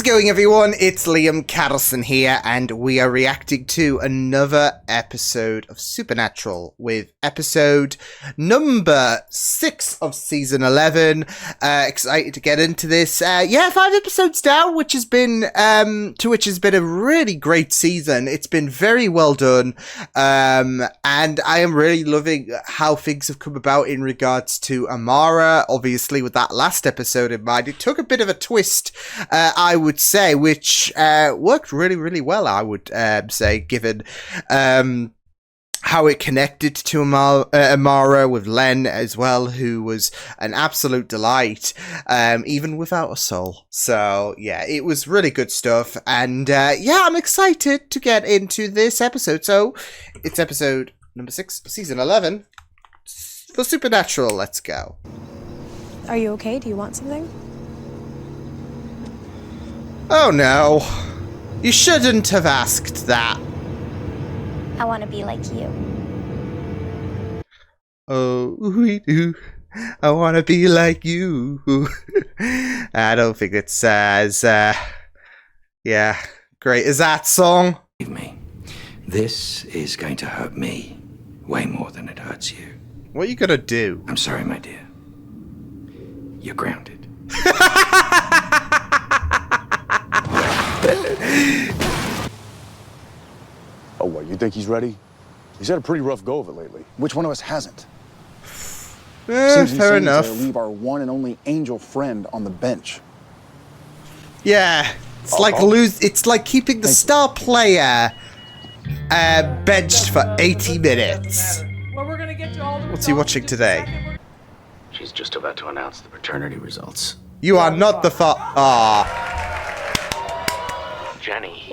How's it going, everyone? It's Liam Carlson here, and we are reacting to another episode of Supernatural with episode number 6 of season 11. Excited to get into this. 5 episodes down, which has been a really great season. It's been very well done, and I am really loving how things have come about in regards to Amara. Obviously, with that last episode in mind, it took a bit of a twist, I would say, which worked really, really well, I would say, given how it connected to Amara with Len as well, who was an absolute delight, even without a soul. So, yeah, it was really good stuff. And, I'm excited to get into this episode. So, it's episode number 6, season 11, for Supernatural. Let's go. Are you okay? Do you want something? Oh no, you shouldn't have asked that. I want to be like you. Oh, we do. I want to be like you. I don't think it's as, great as that song. Believe me, this is going to hurt me way more than it hurts you. What are you gonna do? I'm sorry, my dear. You're grounded. Oh, what, you think he's ready? He's had a pretty rough go of it lately. Which one of us hasn't? Seems Fair enough. to leave our one and only angel friend on the bench. Yeah, it's it's like keeping the star player benched for 80 minutes. What's he watching today? She's just about to announce the paternity results. You are not the Jenny.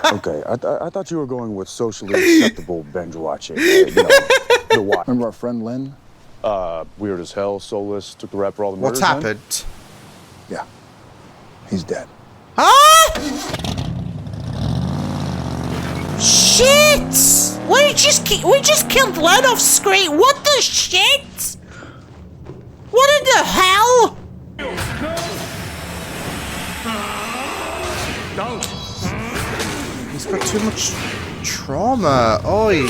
Okay, I thought you were going with socially acceptable binge watching. The watch. Remember our friend Len? Weird as hell, soulless, took the rap for all the murders. What's happened? Yeah, he's dead. Huh? Shit! We just killed Len off screen. What the shit? What in the hell? Don't. He's got too much trauma. Oi.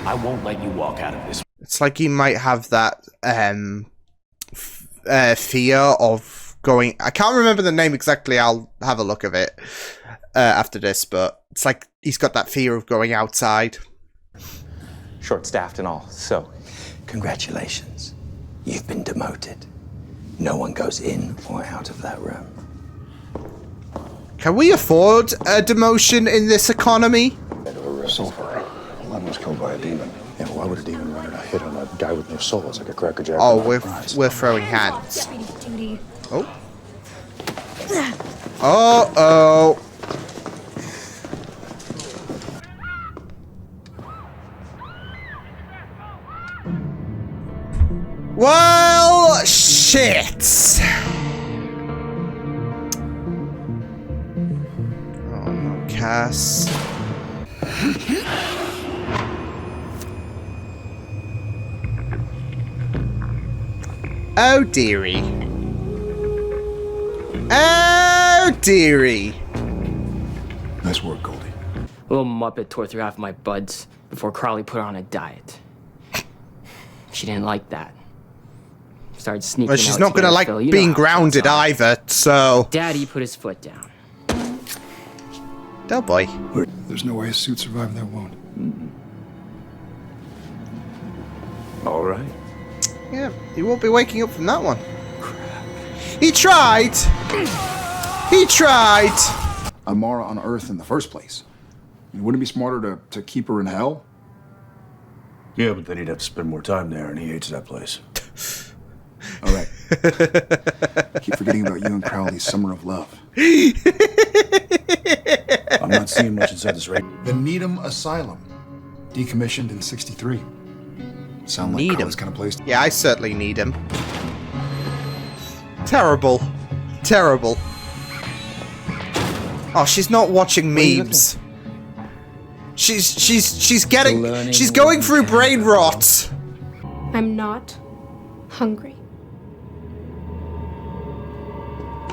I won't let you walk out of this. It's like he might have that fear of going. I can't remember the name exactly. I'll have a look of it after this, but it's like he's got that fear of going outside. Short-staffed and all. So, Congratulations. You've been demoted. No one goes in or out of that room. Can we afford a demotion in this economy? So far, Len was killed by a demon. Yeah, why would a demon want to hit on a guy with no soul? It's like a Cracker Jack. Oh, we're throwing hands. Oh. Oh. Well, shit. Oh no, Cass. Oh dearie. Oh dearie. Nice work, Goldie. Little Muppet tore through half of my buds before Carly put her on a diet. She didn't like that. Started sneaking Well, she's out not gonna like Phil. You know being how grounded kids are. either, so. Daddy put his foot down. Oh boy. There's no way his suit survived that wound. All right. Yeah, he won't be waking up from that one. He tried! He tried! Amara on Earth in the first place. Wouldn't it be smarter to keep her in hell? Yeah, but then he'd have to spend more time there, and he hates that place. All right. Keep forgetting about you and Crowley's summer of love. I'm not seeing much inside this radio. The Needham Asylum, decommissioned in '63. Sound like Needham. Crowley's kind of place. Yeah, I certainly need him. Terrible. Terrible. Oh, she's not watching memes. She's going through brain rot. I'm not hungry.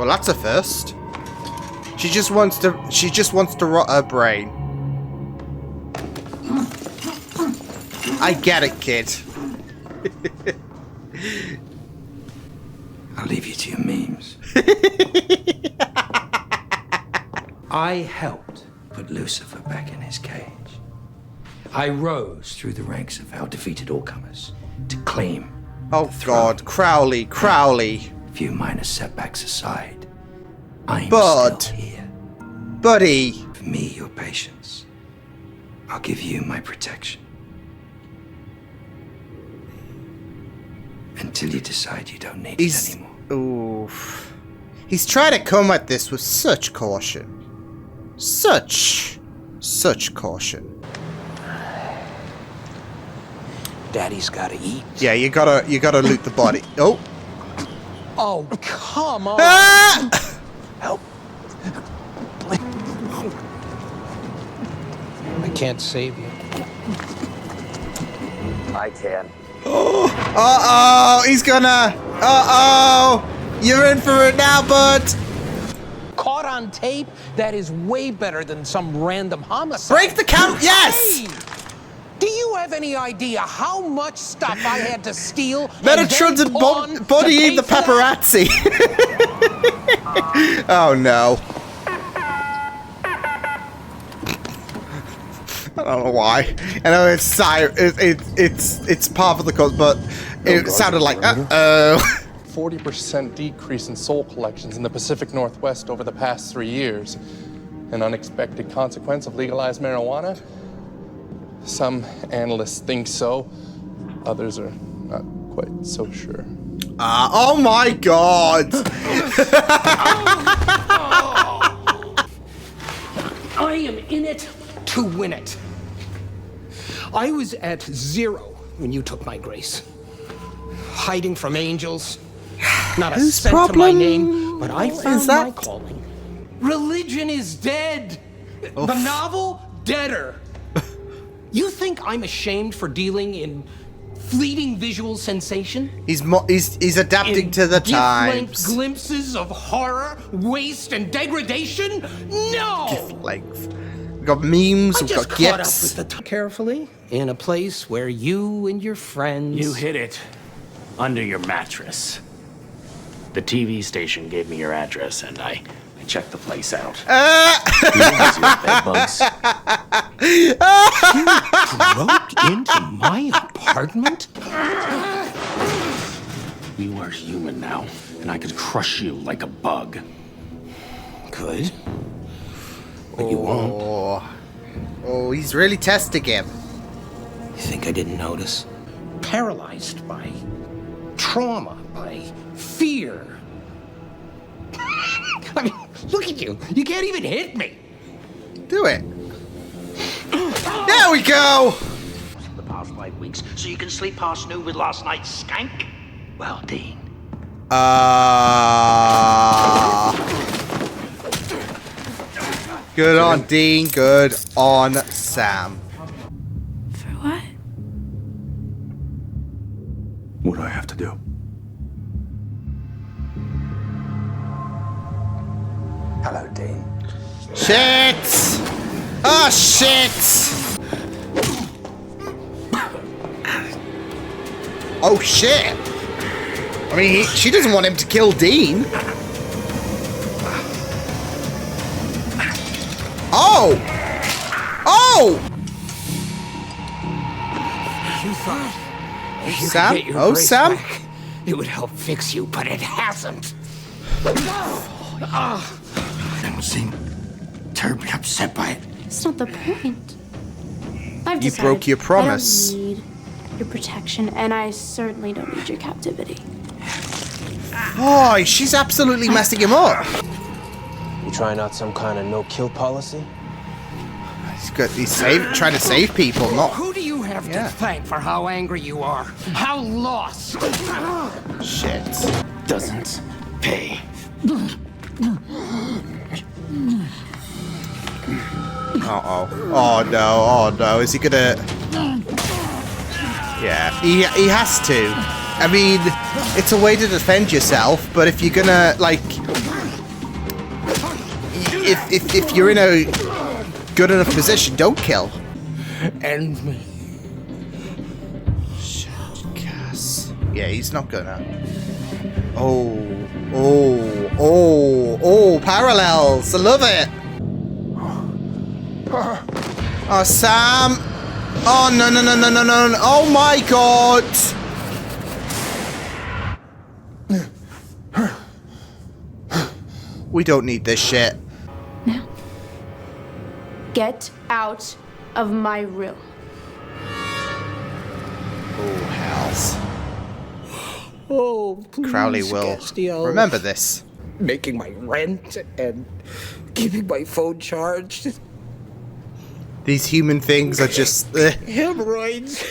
Well, that's a first. She just wants to rot her brain. I get it, kid. I'll leave you to your memes. I helped put Lucifer back in his cage. I rose through the ranks of our defeated all-comers to claim. Oh God, Crowley. A few minor setbacks aside, I'm Bud. still here. Buddy. For me, your patience. I'll give you my protection. Until you decide you don't need it anymore. Oof. He's trying to come at this with such caution. Such caution. Daddy's gotta eat. Yeah, you gotta loot the body. Oh. Oh, come on. Ah! Help. I can't save you. I can. Uh-oh, he's gonna... Uh-oh! You're in for it now, bud! Caught on tape? That is way better than some random homicide. Break the count, yes! Hey! Do you have any idea how much stuff I had to steal? Metatron's and bodying the paparazzi. Oh no. I don't know why. I know it's part of the cause, but it sounded like 40% decrease in soul collections in the Pacific Northwest over the past 3 years. An unexpected consequence of legalized marijuana? Some analysts think so. Others are not quite so sure. Oh my God! I am in it to win it. I was at 0 when you took my grace. Hiding from angels. Not a Whose cent to my problem name, but I found is that? my calling. Religion is dead. Oof. The novel, deader. You think I'm ashamed for dealing in fleeting visual sensation? He's adapting to the times. Glimpses of horror, waste, and degradation? No! GIF length. We've got memes, we've got caught GIFs. up with the carefully in a place where you and your friends. You hid it under your mattress. The TV station gave me your address, and I checked the place out. You realize you have bed bugs? Broke into my apartment? You are human now, and I could crush you like a bug. Could. But you won't. Oh, he's really testing him. You think I didn't notice? Paralyzed by trauma, by fear. I mean, look at you. You can't even hit me. Do it. There we go. The past 5 weeks, so you can sleep past noon with last night's skank? Well, Dean. Good on Dean, good on Sam. For what? What do I have to do? Hello, Dean. Shit! Oh, shit! Oh, shit! I mean, she doesn't want him to kill Dean. Oh! Oh! You thought if you Sam? could get your Oh, grace Sam? back, it would help fix you, but it hasn't. They don't seem terribly upset by it. It's not the point. I've You decided broke your promise. I don't need your protection, and I certainly don't need your captivity. Oh, she's absolutely messing him up. You trying out some kind of no-kill policy? He's trying to save people, not... Who do you have to thank for how angry you are? How lost? Shit. Doesn't pay. Uh-oh. Oh, no. Oh, no. Is he gonna... Yeah. He has to. I mean, it's a way to defend yourself, but if you're gonna, like... if you're in a good enough position, don't kill. End me. Shit, Cass. Yeah, he's not gonna. Oh, parallels. I love it. Oh, Sam. Oh, no. Oh, my God. We don't need this shit. Now, get out of my room. Oh, hells. Oh, please, Crowley will Castiel. remember this. Making my rent and keeping my phone charged. These human things are just... Hemorrhoids.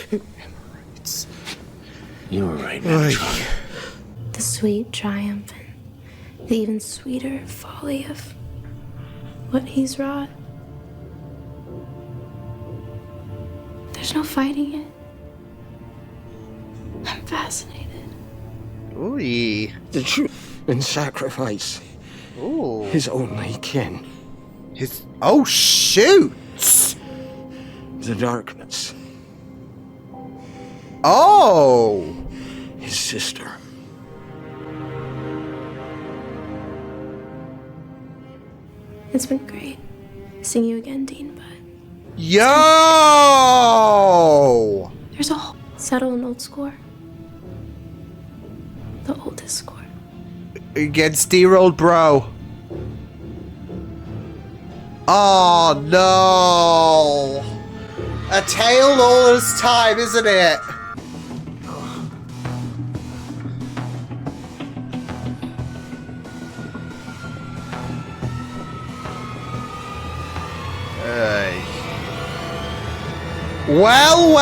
You were right, Metatron. The sweet triumph and the even sweeter folly of what he's wrought. There's no fighting it. I'm fascinated. Ooh. The truth and sacrifice. Ooh. His only kin. His... Oh, shoot! The darkness. Oh! His sister. It's been great seeing you again, Dean, but Yo! there's a whole... Settle an old score. The oldest score. Against dear old bro. Oh, no! A tale all this time, isn't it? Well.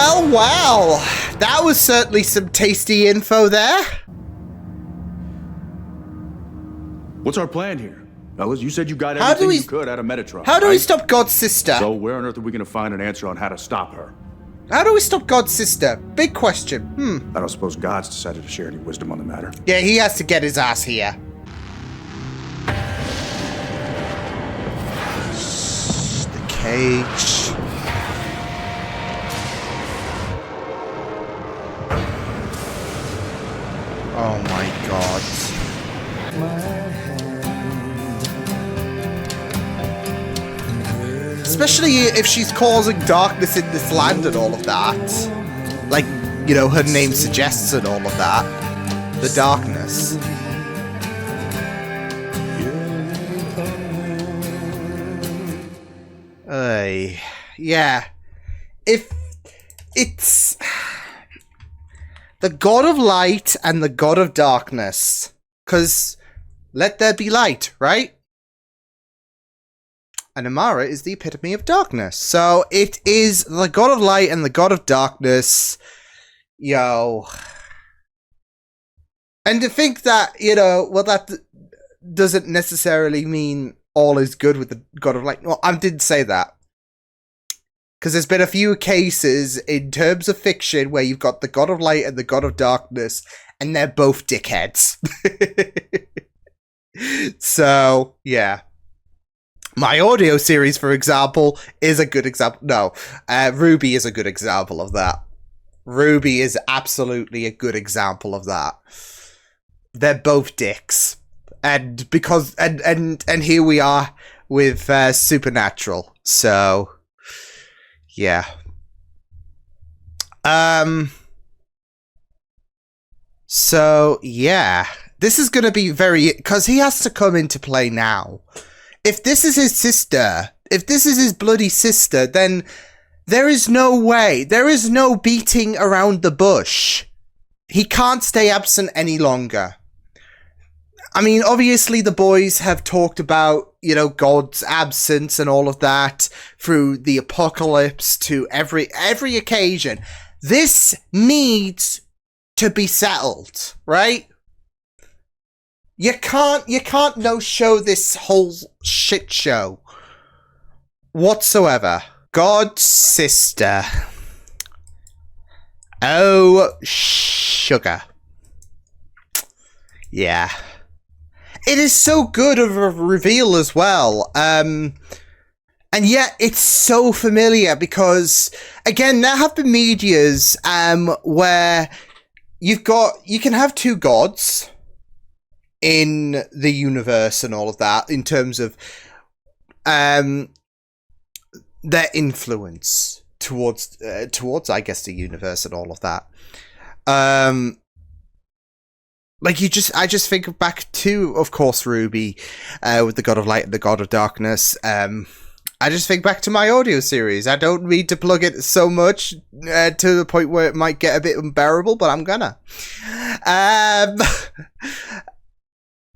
That was certainly some tasty info there. What's our plan here? Ellis, you said you got How do everything we- you could out of Metatron. How do we right? stop God's sister? So where on earth are we going to find an answer on how to stop her? How do we stop God's sister? Big question. I don't suppose God's decided to share any wisdom on the matter. Yeah, he has to get his ass here. The cage. Oh my god. Especially if she's causing darkness in this land and all of that. Like, you know, her name suggests and all of that. The darkness. Yeah. If it's the god of light and the god of darkness, because let there be light, right? And Amara is the epitome of darkness. So it is the god of light and the god of darkness. Yo. And to think that, you know, well, that doesn't necessarily mean all is good with the god of light. Well, I didn't say that. Because there's been a few cases in terms of fiction where you've got the god of light and the god of darkness, and they're both dickheads. So, yeah. My audio series, for example, is a good example. No, Ruby is a good example of that. Ruby is absolutely a good example of that. They're both dicks. And because, and here we are with Supernatural. So, yeah. So, yeah. This is going to be very... Because he has to come into play now. If this is his sister, if this is his bloody sister, then there is no way. There is no beating around the bush. He can't stay absent any longer. I mean, obviously the boys have talked about, you know, God's absence and all of that through the apocalypse to every occasion. This needs to be settled, right? You can't no-show this whole shit show whatsoever. God's sister. Oh, sugar. Yeah. it is so good of a reveal as well. And yet it's so familiar because, again, there have been medias where you can have two gods in the universe and all of that in terms of their influence towards I guess the universe and all of that. Like I just think back to, of course, Ruby with the God of Light and the God of Darkness. I just think back to my audio series. I don't mean to plug it so much to the point where it might get a bit unbearable, but I'm gonna.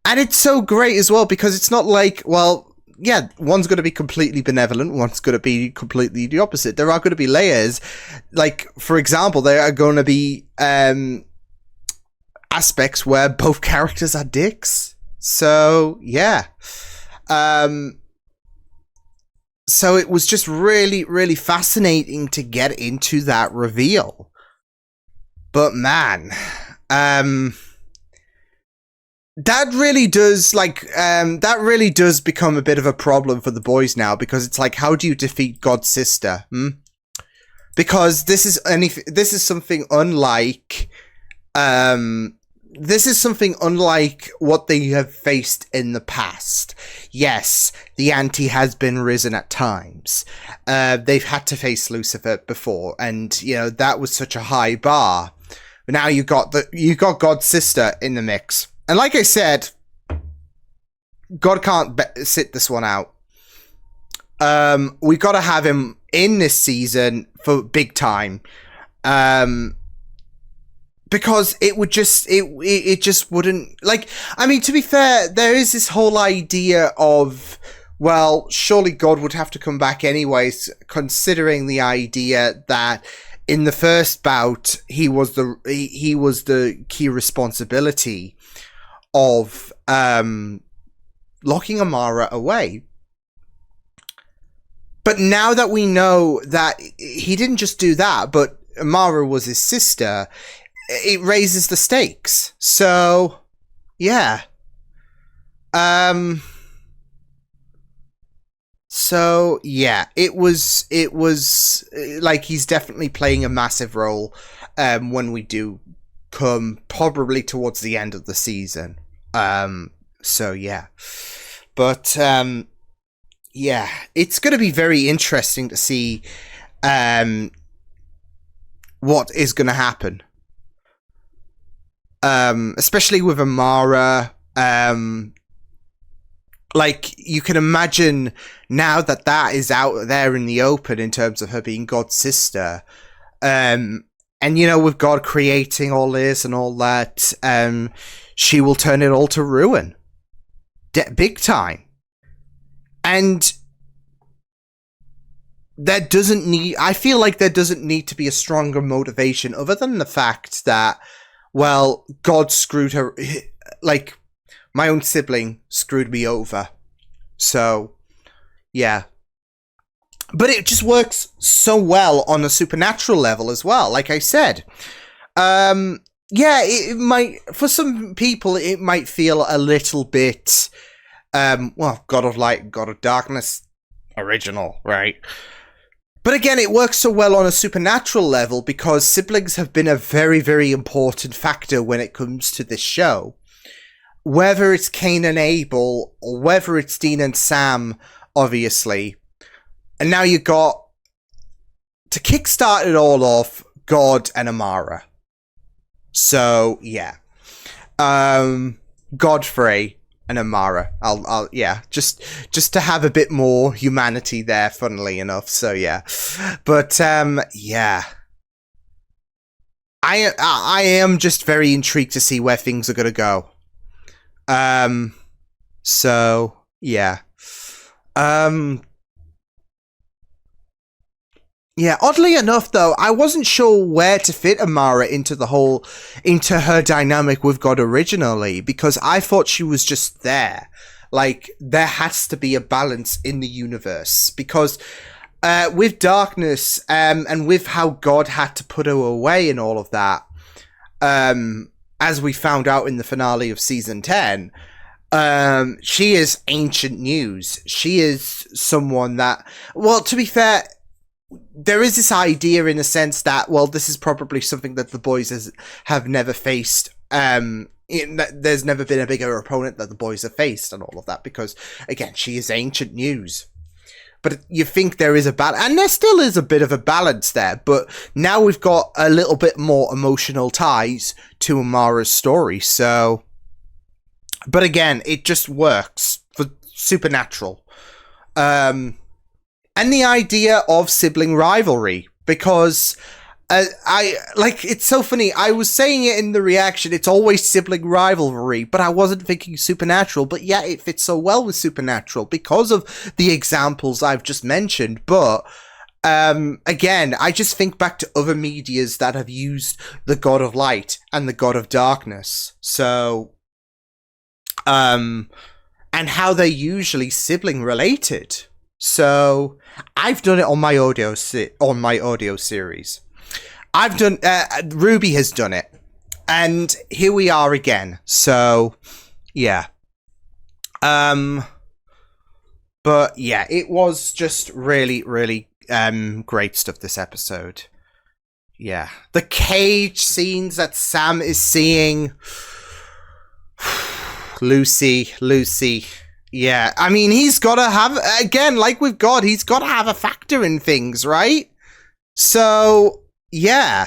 And it's so great as well because it's not like, well, yeah, one's going to be completely benevolent, one's going to be completely the opposite. There are going to be layers. Like, for example, there are going to be aspects where both characters are dicks. So, yeah. So it was just really, really fascinating to get into that reveal. But man, that really does become a bit of a problem for the boys now, because it's like, how do you defeat God's sister? Because this is something unlike what they have faced in the past. Yes, the ante has been risen at times. They've had to face Lucifer before, and you know that was such a high bar. But now you got God's sister in the mix, and like I said, God can't sit this one out. We got to have him in this season for big time. Because it would just, it just wouldn't, like, I mean, to be fair, there is this whole idea of, well, surely God would have to come back anyways, considering the idea that in the first bout, he was the key responsibility of locking Amara away. But now that we know that he didn't just do that, but Amara was his sister, it raises the stakes. So, yeah. So, yeah, it was like he's definitely playing a massive role when we do come probably towards the end of the season. So, yeah. But, yeah, it's going to be very interesting to see what is going to happen. Especially with Amara, like, you can imagine now that is out there in the open in terms of her being God's sister. And, you know, with God creating all this and all that, she will turn it all to ruin. Big time. And I feel like there doesn't need to be a stronger motivation other than the fact that, well, God screwed her, like, my own sibling screwed me over. So, yeah. But it just works so well on a supernatural level as well, like I said. Yeah, it might, for some people, it might feel a little bit, well, God of Light, God of Darkness, original, right? But again, it works so well on a supernatural level because siblings have been a very, very important factor when it comes to this show. Whether it's Cain and Abel, or whether it's Dean and Sam, obviously. And now you got, to kickstart it all off, God and Amara. So, yeah. Godfrey and Amara. I'll yeah, just to have a bit more humanity there, funnily enough. So yeah. But yeah. I am just very intrigued to see where things are gonna go. So yeah. Yeah, oddly enough, though, I wasn't sure where to fit Amara into her dynamic with God originally, because I thought she was just there. Like, there has to be a balance in the universe, because with Darkness, and with how God had to put her away and all of that, as we found out in the finale of Season 10, She is ancient news. She is someone that, well, to be fair, there is this idea in a sense that, well, this is probably something that the boys have never faced. There's never been a bigger opponent that the boys have faced and all of that, because, again, she is ancient news. But you think there is a balance, and there still is a bit of a balance there, but now we've got a little bit more emotional ties to Amara's story, so... But again, it just works for Supernatural. And the idea of sibling rivalry, because it's so funny. I was saying it in the reaction, it's always sibling rivalry, but I wasn't thinking Supernatural. But yeah, it fits so well with Supernatural because of the examples I've just mentioned. But again, I just think back to other medias that have used the God of Light and the God of Darkness. So, and how they're usually sibling related. So I've done it on my audio series. I've done Ruby has done it, and here we are again. So yeah, but yeah, it was just really great stuff this episode. Yeah, the cage scenes that Sam is seeing. Lucy. Yeah, I mean, he's got to have, again, like with God, he's got to have a factor in things, right? So, yeah.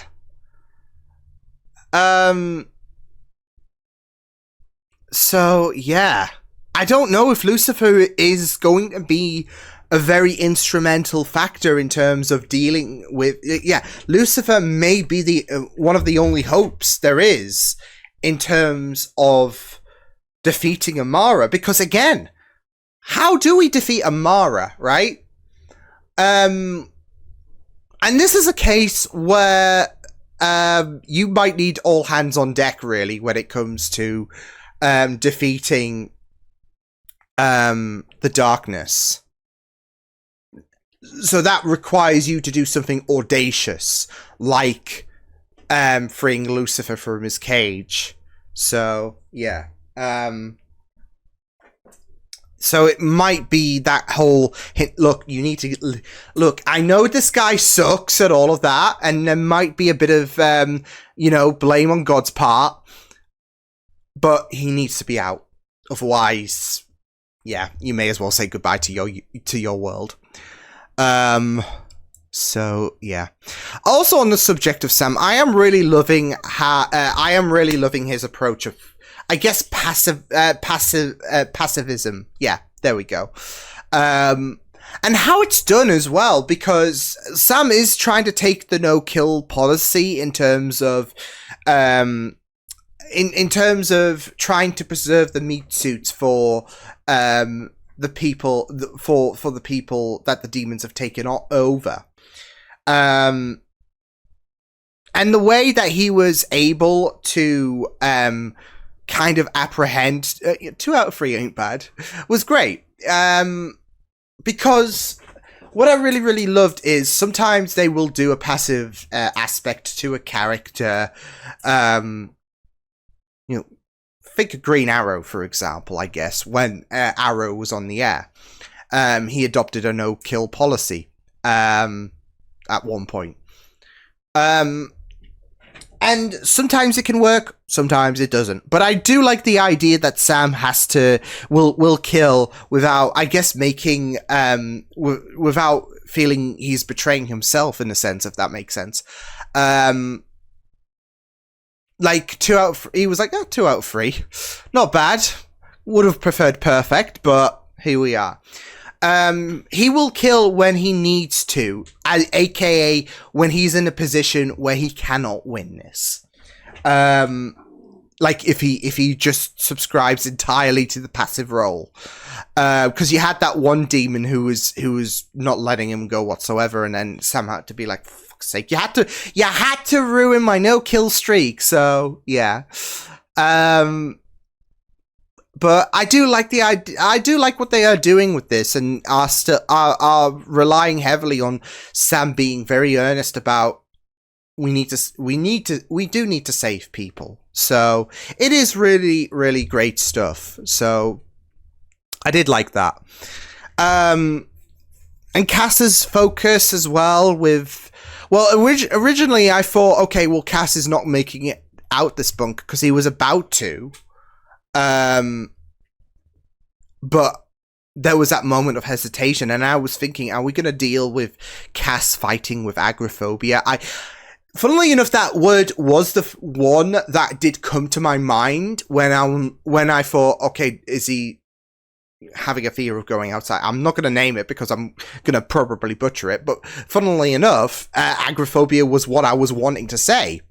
So, yeah. I don't know if Lucifer is going to be a very instrumental factor in terms of dealing with, yeah, Lucifer may be the one of the only hopes there is in terms of defeating Amara, because again, how do we defeat Amara, right? And this is a case where you might need all hands on deck, really, when it comes to defeating the darkness. So that requires you to do something audacious, like freeing Lucifer from his cage. So, yeah. So it might be that whole hint, look, you need to look, I know this guy sucks at all of that, and there might be a bit of blame on God's part, but he needs to be out. Otherwise, yeah, you may as well say goodbye to your world. So yeah. Also on the subject of Sam, I am really loving his approach of, I guess, pacifism. Yeah, there we go. And how it's done as well, because Sam is trying to take the no-kill policy in terms of, in terms of trying to preserve the meat suits for the people, for the people that the demons have taken over. And the way that he was able to kind of apprehend 2 out of 3 ain't bad was great, because what I really loved is sometimes they will do a passive aspect to a character. Think of Green Arrow, for example. I guess when Arrow was on the air, he adopted a no-kill policy at one point. And sometimes it can work, sometimes it doesn't. But I do like the idea that Sam will kill without, I guess, making, without feeling he's betraying himself, in a sense, if that makes sense. Like 2 out of, he was like, 2 out of 3. Not bad. Would have preferred perfect, but here we are. He will kill when he needs to, aka when he's in a position where he cannot win this. Like if he just subscribes entirely to the passive role, because you had that one demon who was not letting him go whatsoever, and then Sam had to be like, for fuck's sake, you had to ruin my no kill streak. So yeah. But I do like the idea. I do like what they are doing with this, and are relying heavily on Sam being very earnest about we do need to save people. So it is really, really great stuff. So I did like that. And Cass's focus as well with... Well, originally I thought, okay, well, Cass is not making it out this bunker because he was about to. But there was that moment of hesitation, and I was thinking, are we going to deal with Cass fighting with agoraphobia? Funnily enough, that word was the one that did come to my mind when I thought, okay, is he having a fear of going outside? I'm not going to name it because I'm going to probably butcher it, but funnily enough, agoraphobia was what I was wanting to say.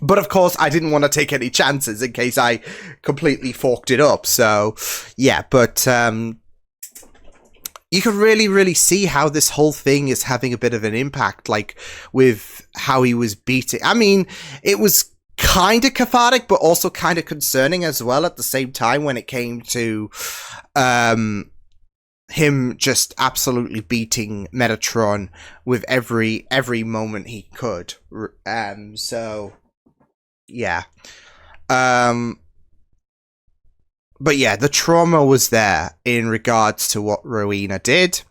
But of course, I didn't want to take any chances in case I completely forked it up. So, yeah, but you can really, really see how this whole thing is having a bit of an impact, like with how he was beating. I mean, it was kind of cathartic, but also kind of concerning as well at the same time when it came to him just absolutely beating Metatron with every moment he could. So yeah. But yeah, the trauma was there in regards to what Rowena did.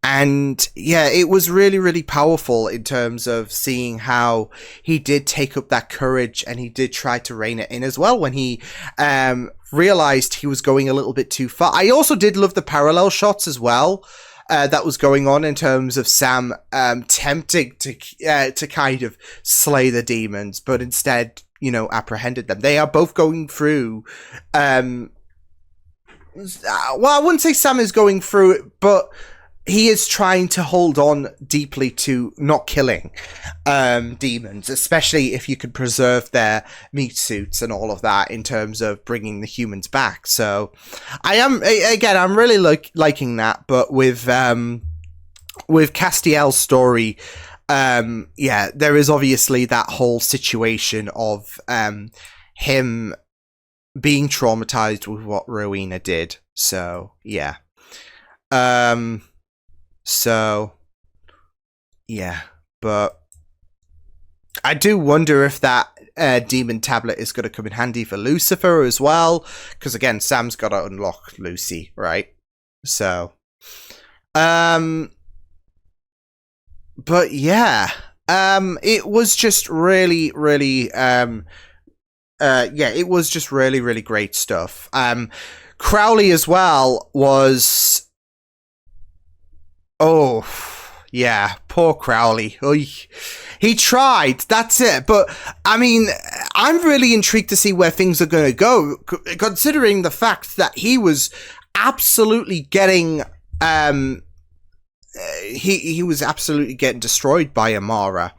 And yeah, it was really, really powerful in terms of seeing how he did take up that courage and he did try to rein it in as well when he realized he was going a little bit too far. I also did love the parallel shots as well that was going on in terms of Sam tempting to kind of slay the demons, but instead, you know, apprehended them. They are both going through... well, I wouldn't say Sam is going through it, but he is trying to hold on deeply to not killing demons, especially if you could preserve their meat suits and all of that in terms of bringing the humans back. So I'm really liking that, but with Castiel's story, yeah, there is obviously that whole situation of him being traumatized with what Rowena did. So yeah. So, yeah, but I do wonder if that demon tablet is going to come in handy for Lucifer as well, because again, Sam's got to unlock Lucy, right? So, but yeah, it was just really, really, yeah, it was just really, really great stuff. Crowley as well was... Oh, yeah, poor Crowley. Oy. He tried, that's it. But, I mean, I'm really intrigued to see where things are going to go, considering the fact that he was absolutely getting... he was absolutely getting destroyed by Amara.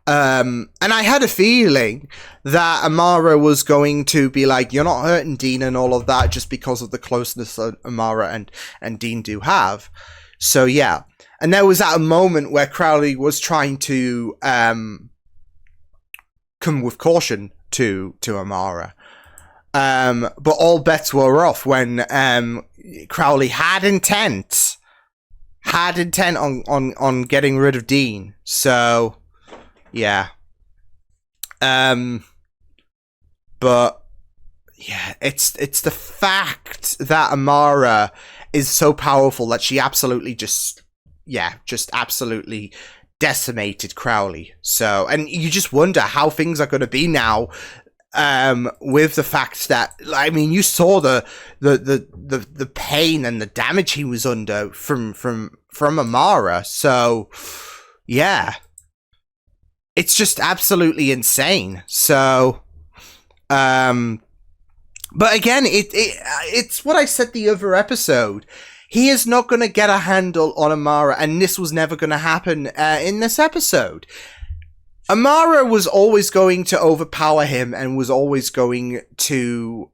And I had a feeling that Amara was going to be like, you're not hurting Dean and all of that just because of the closeness that Amara and Dean do have. So yeah, and there was at a moment where Crowley was trying to come with caution to Amara, but all bets were off when Crowley had intent on getting rid of Dean. So yeah, but yeah, it's the fact that Amara is so powerful that she absolutely just absolutely decimated Crowley. So, and you just wonder how things are going to be now, with the fact that, I mean, you saw the pain and the damage he was under from Amara. So, yeah, it's just absolutely insane. So, but again, it's what I said the other episode. He is not going to get a handle on Amara, and this was never going to happen in this episode. Amara was always going to overpower him and was always going to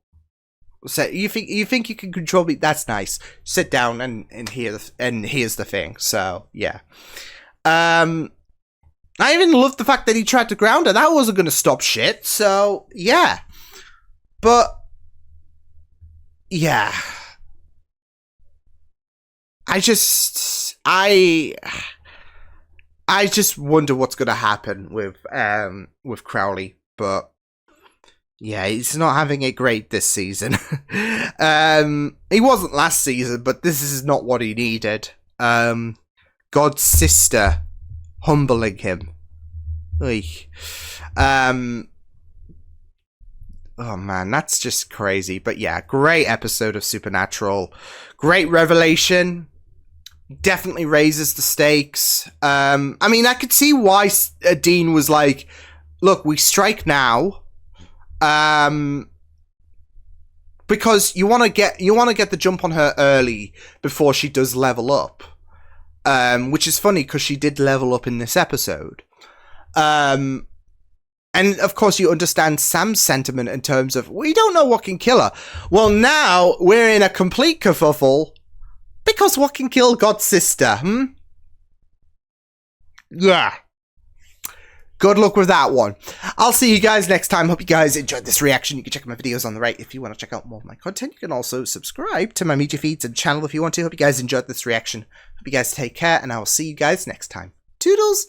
say, "You think you can control me? That's nice. Sit down and here's the thing." So yeah, I even loved the fact that he tried to ground her. That wasn't going to stop shit. So yeah, but. Yeah. I just wonder what's going to happen with Crowley, but Yeah, he's not having it great this season. He wasn't last season, but this is not what he needed. God's sister humbling him. Oy. Oh man, that's just crazy. But yeah, great episode of Supernatural. Great revelation. Definitely raises the stakes. I mean, I could see why Dean was like, look, we strike now. Because you want to get the jump on her early before she does level up. Which is funny because she did level up in this episode. And of course you understand Sam's sentiment in terms of, we don't know what can kill her. Well, now we're in a complete kerfuffle because what can kill God's sister, Yeah. Good luck with that one. I'll see you guys next time. Hope you guys enjoyed this reaction. You can check out my videos on the right if you want to check out more of my content. You can also subscribe to my media feeds and channel if you want to. Hope you guys enjoyed this reaction. Hope you guys take care, and I will see you guys next time. Toodles!